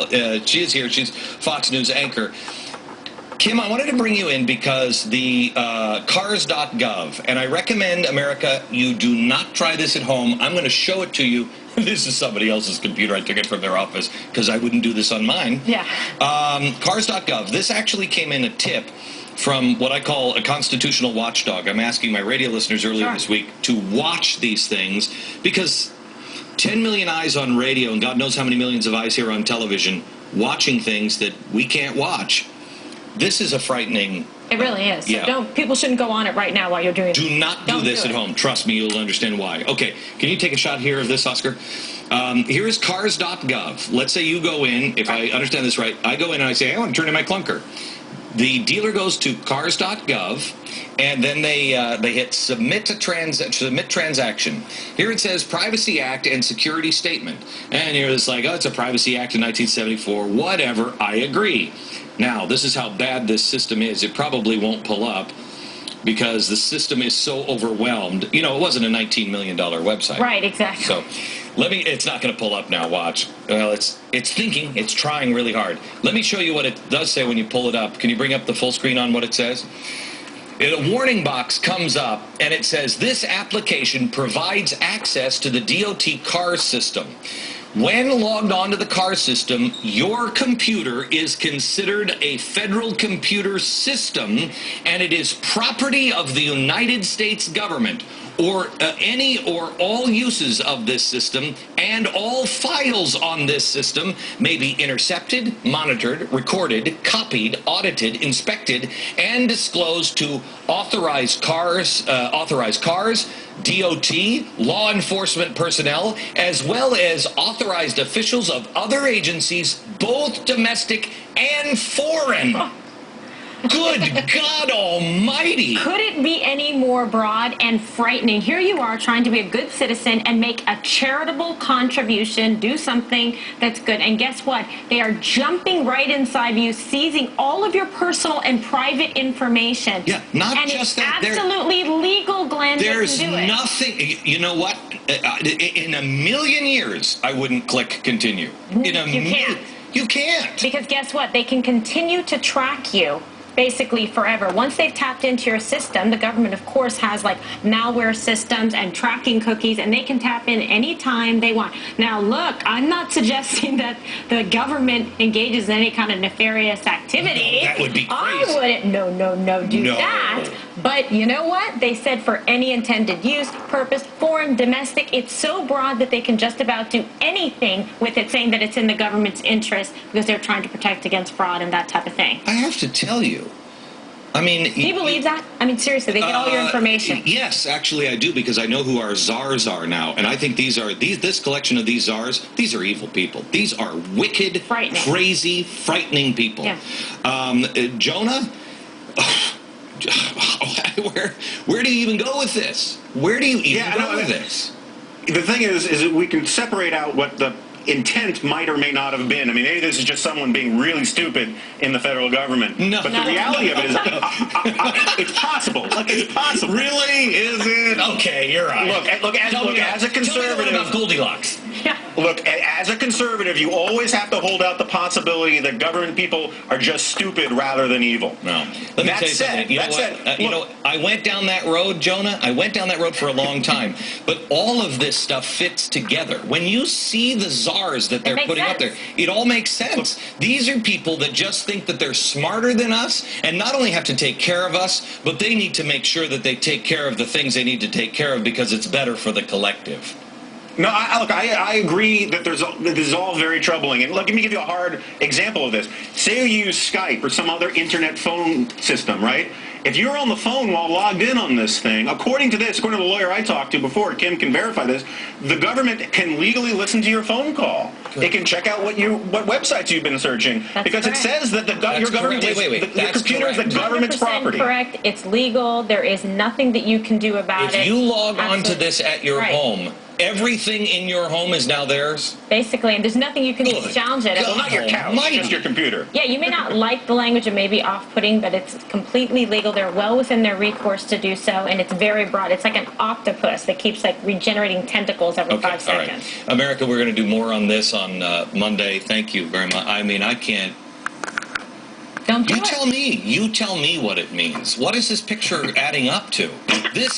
She is here. She's Fox News anchor. Kim, I wanted to bring you in because the cars.gov, and I recommend, America, you do not try this at home. I'm going to show it to you. This is somebody else's computer. I took it from their office because I wouldn't do this on mine. Yeah. Cars.gov. This actually came in a tip from what I call a constitutional watchdog. I'm asking my radio listeners earlier this week to watch these things because 10 million eyes on radio and God knows how many millions of eyes here on television watching things that we can't watch. This is a frightening... It really is. Yeah. So people shouldn't go on it right now while you're doing it. Do not do this at home. Trust me, you'll understand why. Okay, can you take a shot here of this, Oscar? Here is cars.gov. Let's say you go in, if I understand this right, I go in and I say, I want to turn in my clunker. The dealer goes to cars.gov, and then they hit submit transaction. Here it says Privacy Act and Security Statement. And you're just like, oh, it's a Privacy Act in 1974. Whatever, I agree. Now, this is how bad this system is. It probably won't pull up because the system is so overwhelmed. You know, it wasn't a $19 million website. Right, exactly. So it's not going to pull up now, watch. Well, it's thinking, it's trying really hard. Let me show you what it does say when you pull it up. Can you bring up the full screen on what it says? A warning box comes up, and it says, this application provides access to the DOT car system. When logged onto the car system, your computer is considered a federal computer system, and it is property of the United States government, or any or all uses of this system, and all files on this system may be intercepted, monitored, recorded, copied, audited, inspected, and disclosed to authorized cars, DOT, law enforcement personnel, as well as authorized officials of other agencies, both domestic and foreign. Good God almighty. Could it be any more broad and frightening? Here you are trying to be a good citizen and make a charitable contribution, do something that's good. And guess what? They are jumping right inside you, seizing all of your personal and private information. Yeah, not and just that. It's absolutely legal, Glenn. There's to do it. nothing. You know what? In a million years, I wouldn't click continue. You can't. You can't. Because guess what? They can continue to track you basically forever. Once they've tapped into your system, the government, of course, has like malware systems and tracking cookies, and they can tap in anytime they want. Now, look, I'm not suggesting that the government engages in any kind of nefarious activity. No, that would be crazy. I wouldn't, no, do that. But you know what? They said for any intended use, purpose, foreign, domestic, it's so broad that they can just about do anything with it, saying that it's in the government's interest because they're trying to protect against fraud and that type of thing. I have to tell you, I mean... Do you believe that? I mean, seriously, they get all your information. Yes, actually I do, because I know who our czars are now, and I think this collection of these czars, these are evil people. These are wicked, crazy, frightening people. Yeah. Jonah... Where do you even go with this? Where do you even go with this? The thing is that we can separate out what the intent might or may not have been. I mean, maybe this is just someone being really stupid in the federal government. No. But the reality of it is, it's possible. Look, it's possible. Really? Is it? Okay, you're right. Look, as a conservative... Tell me about Goldilocks. Yeah. Look, as a conservative, you always have to hold out the possibility that government people are just stupid rather than evil. No. Let me tell you something. You know what? I went down that road, Jonah. I went down that road for a long time. But all of this stuff fits together. When you see the czars that they're putting up there, it all makes sense. These are people that just think that they're smarter than us and not only have to take care of us, but they need to make sure that they take care of the things they need to take care of because it's better for the collective. No, I agree that this is all very troubling. And let me give you a hard example of this. Say you use Skype or some other internet phone system, right? If you're on the phone while logged in on this thing, according to the lawyer I talked to before, Kim can verify this, the government can legally listen to your phone call. Good. It can check out what websites you've been searching. Because correct. It says that your government the computer is the government's property. Correct. It's legal. There is nothing that you can do about it. If you log on to this at your home, Everything in your home is now theirs? Basically, and there's nothing you can Good challenge it. God. Not your couch, Almighty. just your computer. Yeah, you may not like the language, it may be off-putting, but it's completely legal. They're well within their recourse to do so, and it's very broad. It's like an octopus that keeps like regenerating tentacles every 5 seconds. All right. America, we're going to do more on this on Monday. Thank you very much. I mean, I can't. Don't do You it. tell me. You tell me what it means. What is this picture adding up to? This